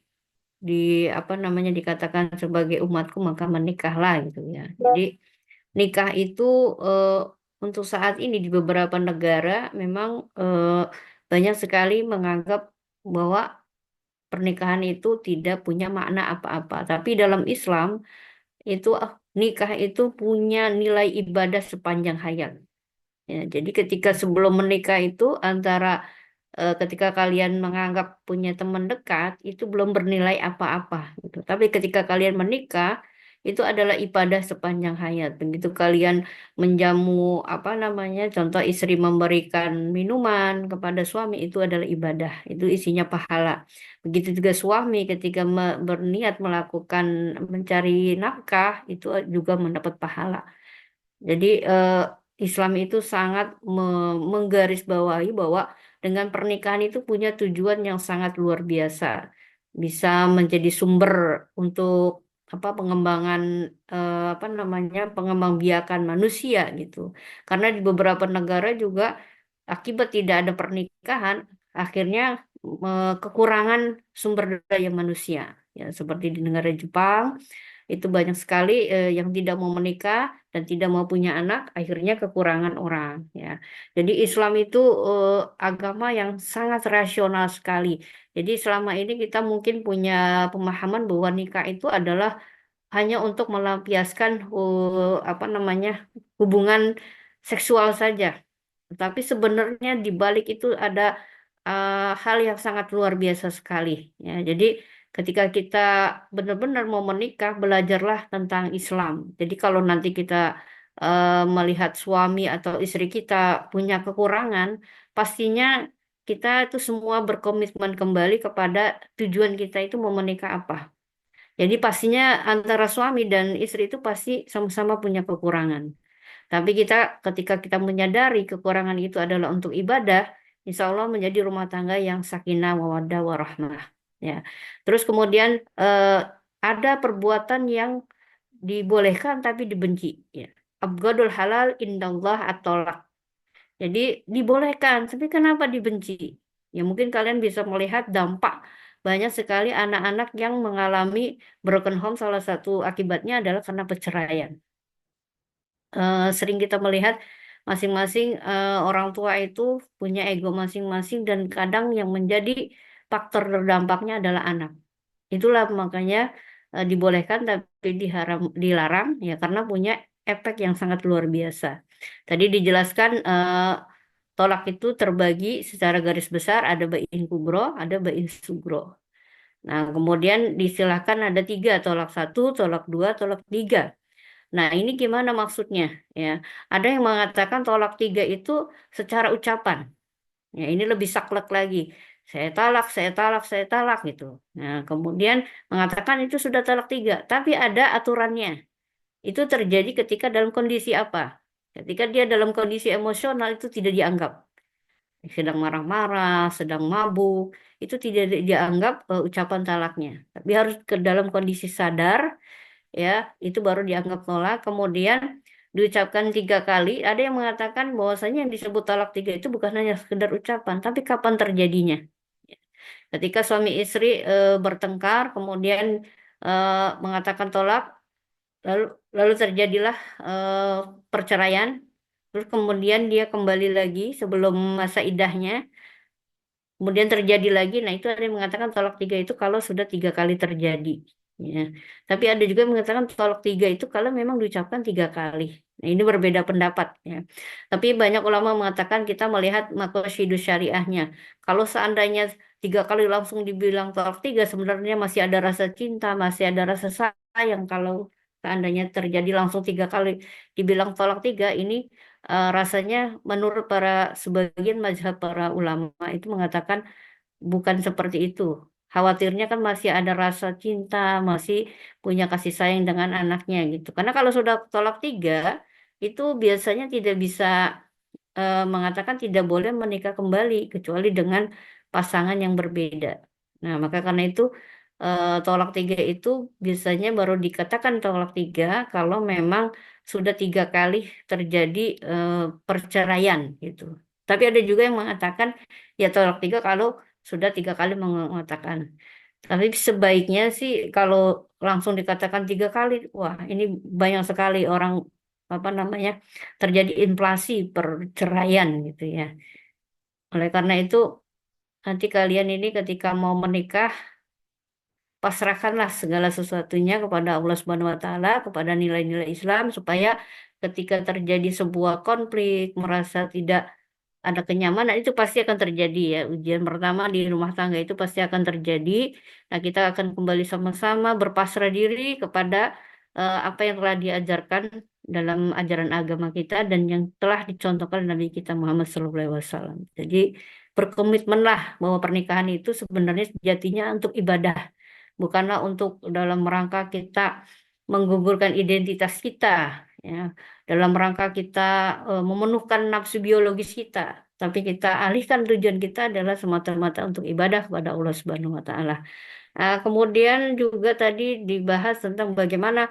apa namanya dikatakan sebagai umatku maka menikahlah gitu ya. Jadi nikah itu eh, untuk saat ini di beberapa negara memang banyak sekali menganggap bahwa pernikahan itu tidak punya makna apa-apa. Tapi dalam Islam itu nikah itu punya nilai ibadah sepanjang hayat. Ya, jadi ketika sebelum menikah itu antara ketika kalian menganggap punya teman dekat itu belum bernilai apa-apa gitu. Tapi ketika kalian menikah itu adalah ibadah sepanjang hayat. Begitu kalian menjamu apa namanya, contoh istri memberikan minuman kepada suami itu adalah ibadah. Itu isinya pahala. Begitu juga suami ketika berniat melakukan mencari nafkah itu juga mendapat pahala. Jadi Islam itu sangat menggarisbawahi bahwa dengan pernikahan itu punya tujuan yang sangat luar biasa. Bisa menjadi sumber untuk apa pengembangan apa namanya pengembangbiakan manusia gitu. Karena di beberapa negara juga akibat tidak ada pernikahan akhirnya kekurangan sumber daya manusia. Ya, seperti di negara Jepang itu banyak sekali yang tidak mau menikah dan tidak mau punya anak, akhirnya kekurangan orang ya. Jadi Islam itu agama yang sangat rasional sekali. Jadi selama ini kita mungkin punya pemahaman bahwa nikah itu adalah hanya untuk melampiaskan apa namanya hubungan seksual saja. Tapi sebenarnya di balik itu ada hal yang sangat luar biasa sekali ya. Jadi ketika kita benar-benar mau menikah, belajarlah tentang Islam. Jadi kalau nanti kita melihat suami atau istri kita punya kekurangan, pastinya kita itu semua berkomitmen kembali kepada tujuan kita itu mau menikah apa. Jadi pastinya antara suami dan istri itu pasti sama-sama punya kekurangan. Tapi kita ketika kita menyadari kekurangan itu adalah untuk ibadah, insya Allah menjadi rumah tangga yang sakinah, mawaddah, warahmah. Ya. Terus kemudian ada perbuatan yang dibolehkan tapi dibenci. Ya. Abgadul halal indallah at-tolak. Jadi dibolehkan, tapi kenapa dibenci? Ya mungkin kalian bisa melihat dampak banyak sekali anak-anak yang mengalami broken home. Salah satu akibatnya adalah karena perceraian. Sering kita melihat masing-masing orang tua itu punya ego masing-masing dan kadang yang menjadi faktor terdampaknya adalah anak. Itulah makanya dibolehkan tapi dilarang ya karena punya efek yang sangat luar biasa. Tadi dijelaskan tolak itu terbagi secara garis besar ada bain kubro, ada bain sugro. Nah, kemudian disilahkan ada tiga, tolak satu, tolak dua, tolak tiga. Nah, ini gimana maksudnya? Ya, ada yang mengatakan tolak tiga itu secara ucapan. Ya, ini lebih saklek lagi. Saya talak, saya talak, saya talak gitu. Nah, kemudian mengatakan itu sudah talak tiga, tapi ada aturannya. Itu terjadi ketika dalam kondisi apa? Ketika dia dalam kondisi emosional itu tidak dianggap. Sedang marah-marah, sedang mabuk, itu tidak dianggap ucapan talaknya. Tapi harus ke dalam kondisi sadar ya itu baru dianggap nolak. Kemudian diucapkan 3 kali. Ada yang mengatakan bahwasanya yang disebut talak 3 itu bukan hanya sekedar ucapan, tapi kapan terjadinya. Ketika suami istri bertengkar, kemudian mengatakan tolak, lalu lalu terjadilah eh, perceraian, terus kemudian dia kembali lagi sebelum masa iddahnya. Kemudian terjadi lagi, nah itu ada yang mengatakan tolak 3 itu kalau sudah 3 kali terjadi. Ya. Tapi ada juga yang mengatakan tolak 3 itu kalau memang diucapkan 3 kali. Nah, ini berbeda pendapat. Ya. Tapi banyak ulama mengatakan kita melihat maqasidus syariahnya. Kalau seandainya 3 kali langsung dibilang tolak 3, sebenarnya masih ada rasa cinta, masih ada rasa sayang. Kalau seandainya terjadi langsung 3 kali dibilang tolak 3, ini rasanya menurut para sebagian mazhab para ulama itu mengatakan bukan seperti itu. Khawatirnya kan masih ada rasa cinta, masih punya kasih sayang dengan anaknya gitu. Karena kalau sudah tolak 3, itu biasanya tidak bisa mengatakan tidak boleh menikah kembali kecuali dengan pasangan yang berbeda. Nah, maka karena itu tolak 3 itu biasanya baru dikatakan tolak 3 kalau memang sudah 3 kali terjadi eh, perceraian gitu. Tapi ada juga yang mengatakan ya tolak 3 kalau sudah 3 kali mengatakan. Tapi sebaiknya sih kalau langsung dikatakan 3 kali, wah ini banyak sekali orang apa namanya terjadi inflasi perceraian gitu ya. Oleh karena itu nanti kalian ini ketika mau menikah pasrahkanlah segala sesuatunya kepada Allah Subhanahu wa taala, kepada nilai-nilai Islam supaya ketika terjadi sebuah konflik, merasa tidak ada kenyamanan itu pasti akan terjadi ya. Ujian pertama di rumah tangga itu pasti akan terjadi. Nah, kita akan kembali sama-sama berpasrah diri kepada apa yang telah diajarkan dalam ajaran agama kita dan yang telah dicontohkan Nabi kita Muhammad SAW. Jadi berkomitmenlah bahwa pernikahan itu sebenarnya sejatinya untuk ibadah, bukanlah untuk dalam rangka kita menggugurkan identitas kita, ya, dalam rangka kita memenuhkan nafsu biologis kita, tapi kita alihkan tujuan kita adalah semata-mata untuk ibadah kepada Allah Subhanahu wa taala. Kemudian juga tadi dibahas tentang bagaimana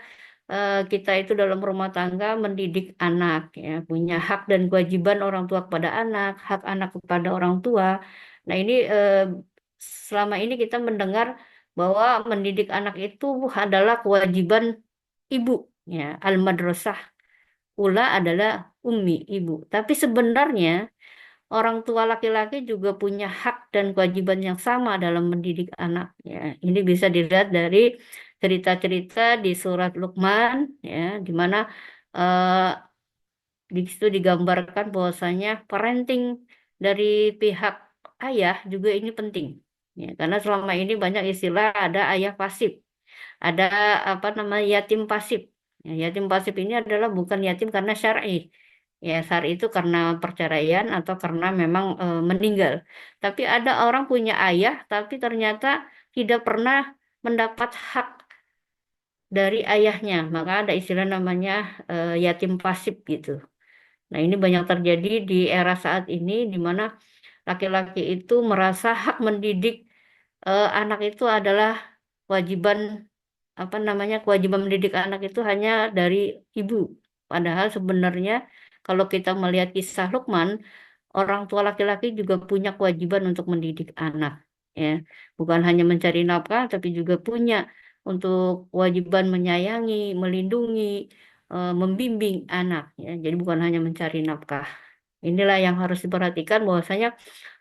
kita itu dalam rumah tangga mendidik anak, ya, punya hak dan kewajiban orang tua kepada anak, hak anak kepada orang tua. Nah, ini selama ini kita mendengar bahwa mendidik anak itu adalah kewajiban ibu, ya, al-madrasah ula adalah ummi, ibu. Tapi sebenarnya orang tua laki-laki juga punya hak dan kewajiban yang sama dalam mendidik anak. Ya, ini bisa dilihat dari cerita-cerita di surat Luqman, ya, di mana eh, di situ digambarkan bahwasanya parenting dari pihak ayah juga ini penting. Ya, karena selama ini banyak istilah ada ayah pasif, ada apa namanya yatim pasif. Ya, yatim pasif ini adalah bukan yatim karena syar'i. Ya, syar'i itu karena perceraian atau karena memang meninggal. Tapi ada orang punya ayah tapi ternyata tidak pernah mendapat hak dari ayahnya. Maka ada istilah namanya yatim pasif gitu. Nah, ini banyak terjadi di era saat ini di mana laki-laki itu merasa hak mendidik anak itu adalah kewajiban apa namanya kewajiban mendidik anak itu hanya dari ibu. Padahal sebenarnya kalau kita melihat kisah Luqman, orang tua laki-laki juga punya kewajiban untuk mendidik anak. Ya, bukan hanya mencari nafkah, tapi juga punya untuk kewajiban menyayangi, melindungi, membimbing anak. Ya, jadi bukan hanya mencari nafkah. Inilah yang harus diperhatikan bahwasanya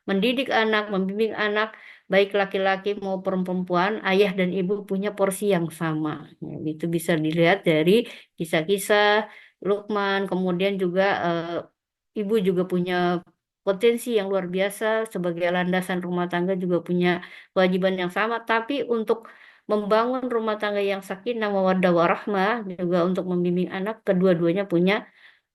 mendidik anak, membimbing anak, baik laki-laki maupun perempuan, ayah dan ibu punya porsi yang sama. Ya, itu bisa dilihat dari kisah-kisah Luqman, kemudian juga ibu juga punya potensi yang luar biasa sebagai landasan rumah tangga juga punya kewajiban yang sama, tapi untuk membangun rumah tangga yang sakinah, mawaddah warahmah, juga untuk membimbing anak, kedua-duanya punya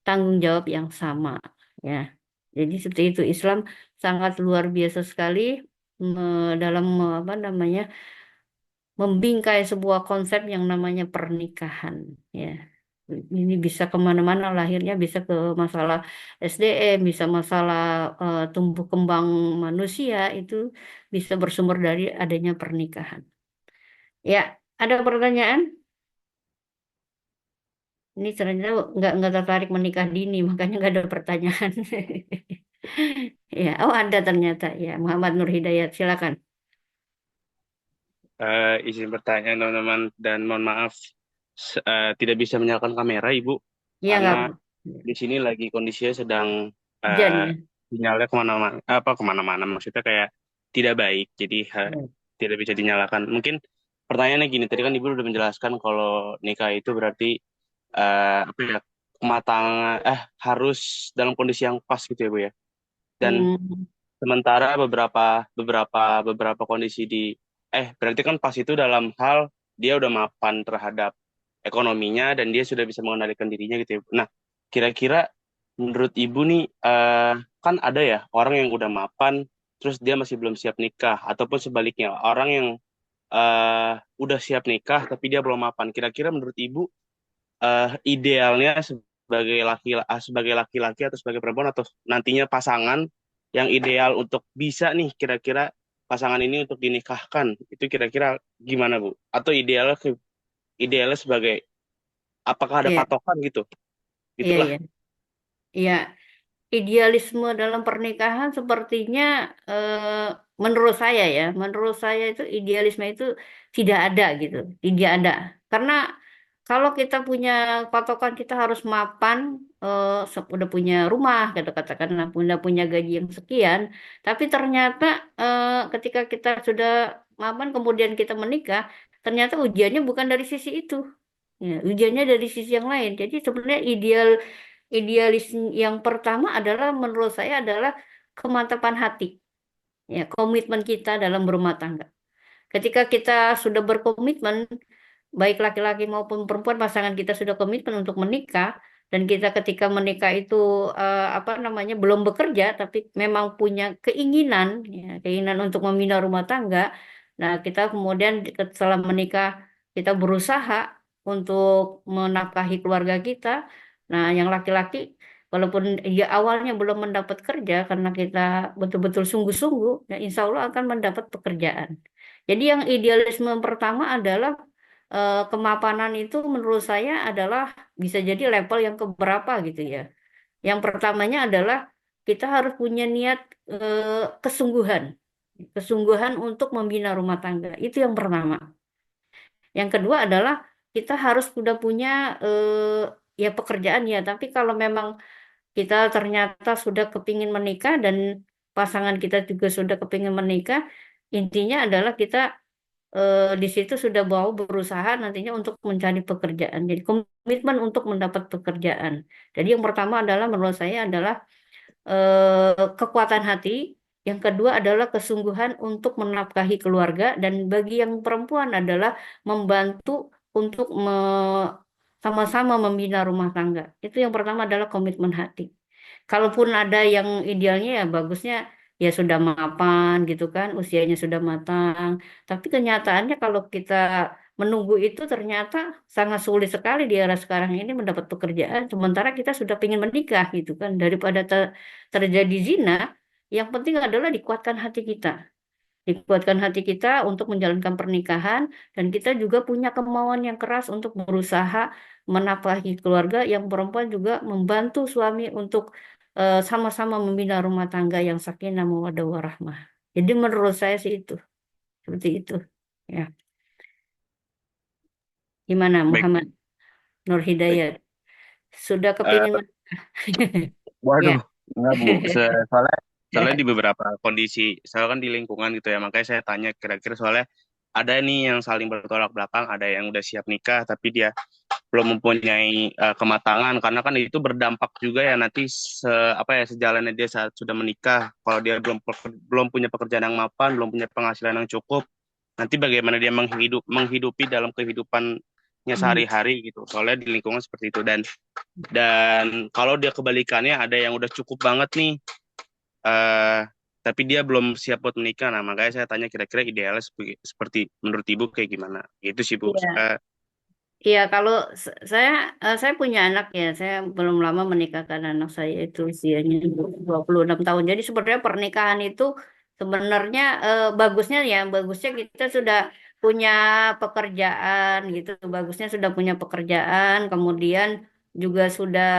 tanggung jawab yang sama. Ya, jadi seperti itu Islam sangat luar biasa sekali dalam apa namanya membingkai sebuah konsep yang namanya pernikahan. Ya, ini bisa kemana-mana lahirnya bisa ke masalah SDM, bisa masalah tumbuh kembang manusia itu bisa bersumber dari adanya pernikahan. Ya, ada pertanyaan? Ini ternyata nggak tertarik menikah dini, makanya nggak ada pertanyaan. Ya, oh ada ternyata ya Muhammad Nur Hidayat, silakan. Izin bertanya teman-teman dan mohon maaf tidak bisa menyalakan kamera Ibu Iya nggak karena apa. di sini lagi kondisinya sedang Hujan eh, ya. sinyalnya kemana-mana apa kemana-mana maksudnya kayak tidak baik jadi Ya. tidak bisa dinyalakan. Mungkin pertanyaannya gini tadi kan Ibu udah menjelaskan kalau nikah itu berarti apa ya kematangan harus dalam kondisi yang pas gitu ya Bu ya. Dan Hmm, sementara beberapa kondisi berarti kan pas itu dalam hal dia udah mapan terhadap ekonominya dan dia sudah bisa mengendalikan dirinya gitu ya. Nah, kira-kira menurut Ibu nih kan ada ya orang yang udah mapan terus dia masih belum siap nikah ataupun sebaliknya orang yang eh, udah siap nikah tapi dia belum mapan. Kira-kira menurut Ibu idealnya sebagai laki-laki atau sebagai perempuan atau nantinya pasangan yang ideal untuk bisa nih kira-kira pasangan ini untuk dinikahkan itu kira-kira gimana Bu? Atau idealnya sebagai apakah ada iya, patokan gitu? iya, Itulah. iya. Iya, idealisme dalam pernikahan sepertinya menurut saya itu idealisme itu tidak ada gitu, tidak ada. Karena kalau kita punya patokan kita harus mapan, udah punya rumah, gitu katakanlah, udah punya gaji yang sekian, tapi ternyata ketika kita sudah mapan kemudian kita menikah, ternyata ujiannya bukan dari sisi itu. Ya, ujiannya dari sisi yang lain. Jadi sebenarnya idealis yang pertama adalah menurut saya adalah kemantapan hati, ya, komitmen kita dalam berumah tangga. Ketika kita sudah berkomitmen, baik laki-laki maupun perempuan, pasangan kita sudah komitmen untuk menikah, dan kita ketika menikah itu apa namanya belum bekerja, tapi memang punya keinginan, ya, keinginan untuk membina rumah tangga. Nah, kita kemudian setelah menikah kita berusaha untuk menafkahi keluarga kita. Nah, yang laki-laki walaupun dia awalnya belum mendapat kerja karena kita betul-betul sungguh-sungguh, ya insya Allah akan mendapat pekerjaan. Jadi yang idealisme pertama adalah kemapanan itu menurut saya adalah bisa jadi level yang keberapa gitu ya. Yang pertamanya adalah kita harus punya niat kesungguhan, kesungguhan untuk membina rumah tangga. Itu yang pertama. Yang kedua adalah kita harus sudah punya ya pekerjaan ya. Tapi kalau memang kita ternyata sudah kepingin menikah dan pasangan kita juga sudah kepingin menikah, intinya adalah kita di situ sudah mau berusaha nantinya untuk mencari pekerjaan. Jadi komitmen untuk mendapat pekerjaan. Jadi yang pertama adalah menurut saya adalah kekuatan hati. Yang kedua adalah kesungguhan untuk menafkahi keluarga dan bagi yang perempuan adalah membantu untuk sama-sama membina rumah tangga. Itu yang pertama adalah komitmen hati. Kalaupun ada yang idealnya ya bagusnya ya sudah mapan gitu kan, usianya sudah matang. Tapi kenyataannya kalau kita menunggu itu ternyata sangat sulit sekali di era sekarang ini mendapat pekerjaan. Sementara kita sudah ingin menikah gitu kan. Daripada terjadi zina, yang penting adalah dikuatkan hati kita. Dikuatkan hati kita untuk menjalankan pernikahan dan kita juga punya kemauan yang keras untuk berusaha menafkahi keluarga yang perempuan juga membantu suami untuk sama-sama membina rumah tangga yang sakinah mawaddah warahmah. Jadi menurut saya sih itu seperti itu. Ya, gimana Baik, Muhammad Nur baik. Hidayat? Sudah Eh, kepingin Waduh, ya. enggak Bu. Soalnya soalnya di beberapa kondisi, saya kan di lingkungan gitu ya, makanya saya tanya kira-kira soalnya ada nih yang saling bertolak belakang, ada yang udah siap nikah tapi dia belum mempunyai kematangan karena kan itu berdampak juga ya nanti sejalannya dia saat sudah menikah kalau dia belum punya pekerjaan yang mapan belum punya penghasilan yang cukup nanti bagaimana dia menghidupi dalam kehidupannya Hmm. sehari-hari gitu soalnya di lingkungan seperti itu dan kalau dia kebalikannya ada yang udah cukup banget nih eh tapi dia belum siap buat menikah nah makanya saya tanya kira-kira idealnya seperti menurut ibu kayak gimana gitu sih Bu. Iya. Iya, kalau saya punya anak ya, saya belum lama menikahkan anak saya itu usianya 26 tahun. Jadi sebenarnya pernikahan itu sebenarnya bagusnya kita sudah punya pekerjaan gitu, bagusnya sudah punya pekerjaan, kemudian juga sudah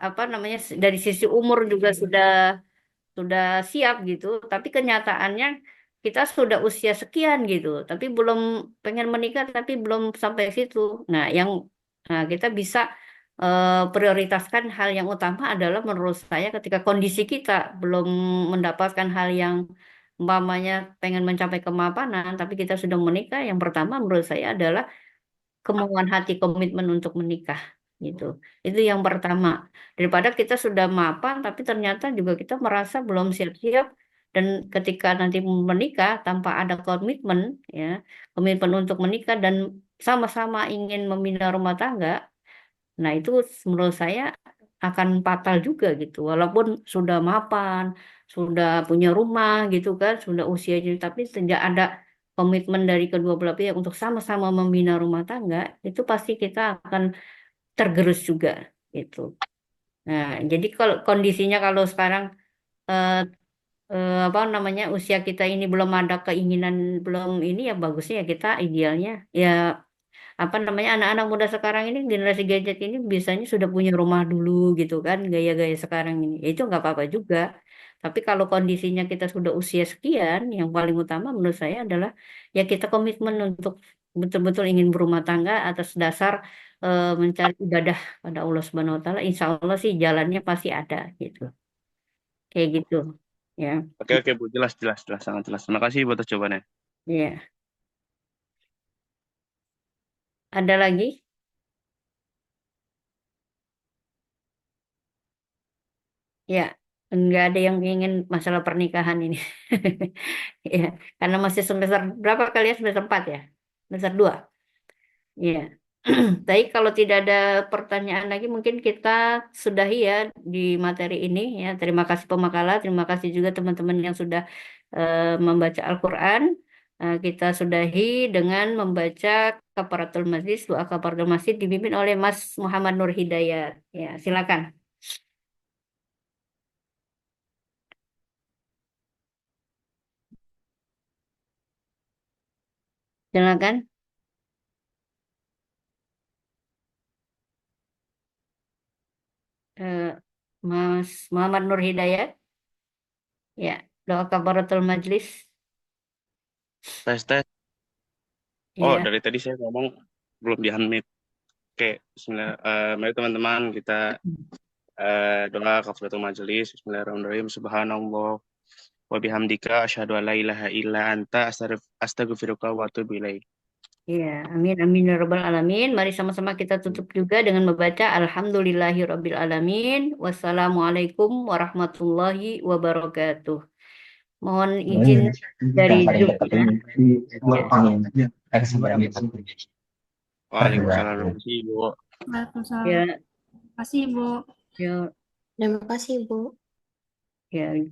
apa namanya dari sisi umur juga sudah siap gitu, tapi kenyataannya kita sudah usia sekian gitu, tapi belum pengen menikah, tapi belum sampai situ. Nah, kita bisa prioritaskan hal yang utama adalah menurut saya ketika kondisi kita belum mendapatkan hal yang umpamanya pengen mencapai kemapanan, tapi kita sudah menikah, yang pertama menurut saya adalah kemauan hati komitmen untuk menikah gitu. Itu yang pertama. Daripada kita sudah mapan tapi ternyata juga kita merasa belum siap-siap dan ketika nanti menikah tanpa ada komitmen ya, komitmen untuk menikah dan sama-sama ingin membina rumah tangga. Nah, itu menurut saya akan fatal juga gitu. Walaupun sudah mapan, sudah punya rumah gitu kan, sudah usianya, tapi sejak ada komitmen dari kedua belah pihak untuk sama-sama membina rumah tangga, itu pasti kita akan tergerus juga gitu. Nah, jadi kalau kondisinya kalau sekarang eh, apa namanya usia kita ini belum ada keinginan belum ini ya bagusnya ya kita idealnya ya apa namanya anak-anak muda sekarang ini generasi gadget ini biasanya sudah punya rumah dulu gitu kan gaya-gaya sekarang ini ya, itu nggak apa-apa juga tapi kalau kondisinya kita sudah usia sekian yang paling utama menurut saya adalah ya kita komitmen untuk betul-betul ingin berumah tangga atas dasar mencari ibadah pada Allah Subhanahu Wa Taala insya Allah sih jalannya pasti ada gitu kayak gitu ya Oke, oke, Bu. Jelas, jelas, jelas. Sangat jelas. Terima kasih buat jawabannya. ya ada lagi ya nggak ada yang ingin masalah pernikahan ini. Ya, karena masih semester berapa kalian semester 4 ya? Semester 2. Iya. Tapi kalau tidak ada pertanyaan lagi mungkin kita sudahi ya di materi ini ya. Terima kasih pemakala, terima kasih juga teman-teman yang sudah membaca Al-Qur'an. Kita sudahi dengan membaca Kafaratul Majlis, doa Kafaratul Masjid dipimpin oleh Mas Muhammad Nur Hidayat. Ya, silakan. Silakan. Eh, Mas Muhammad Nur Hidayat. Ya, doa Kafaratul Majlis. Tes, tes. Oh, Ya. dari tadi saya ngomong belum di-unmute. Oke, bismillah. Mari teman-teman kita doa kafaratul majelis. Bismillahirrahmanirrahim. Subhanallah wa bihamdika asyhadu an la ilaha illa anta astaghfiruka wa atubu ilaik. Iya, amin amin ya rabbal alamin. Mari sama-sama kita tutup juga dengan membaca Alhamdulillahi rabbil alamin. Wassalamualaikum warahmatullahi wabarakatuh. Mohon izin dari Zoom ya. Ya. Waalaikumsalam. Terima kasih, Bu. Waalaikumsalam. Ya, Terima kasih, Bu. ya, Terima kasih, Bu. ya.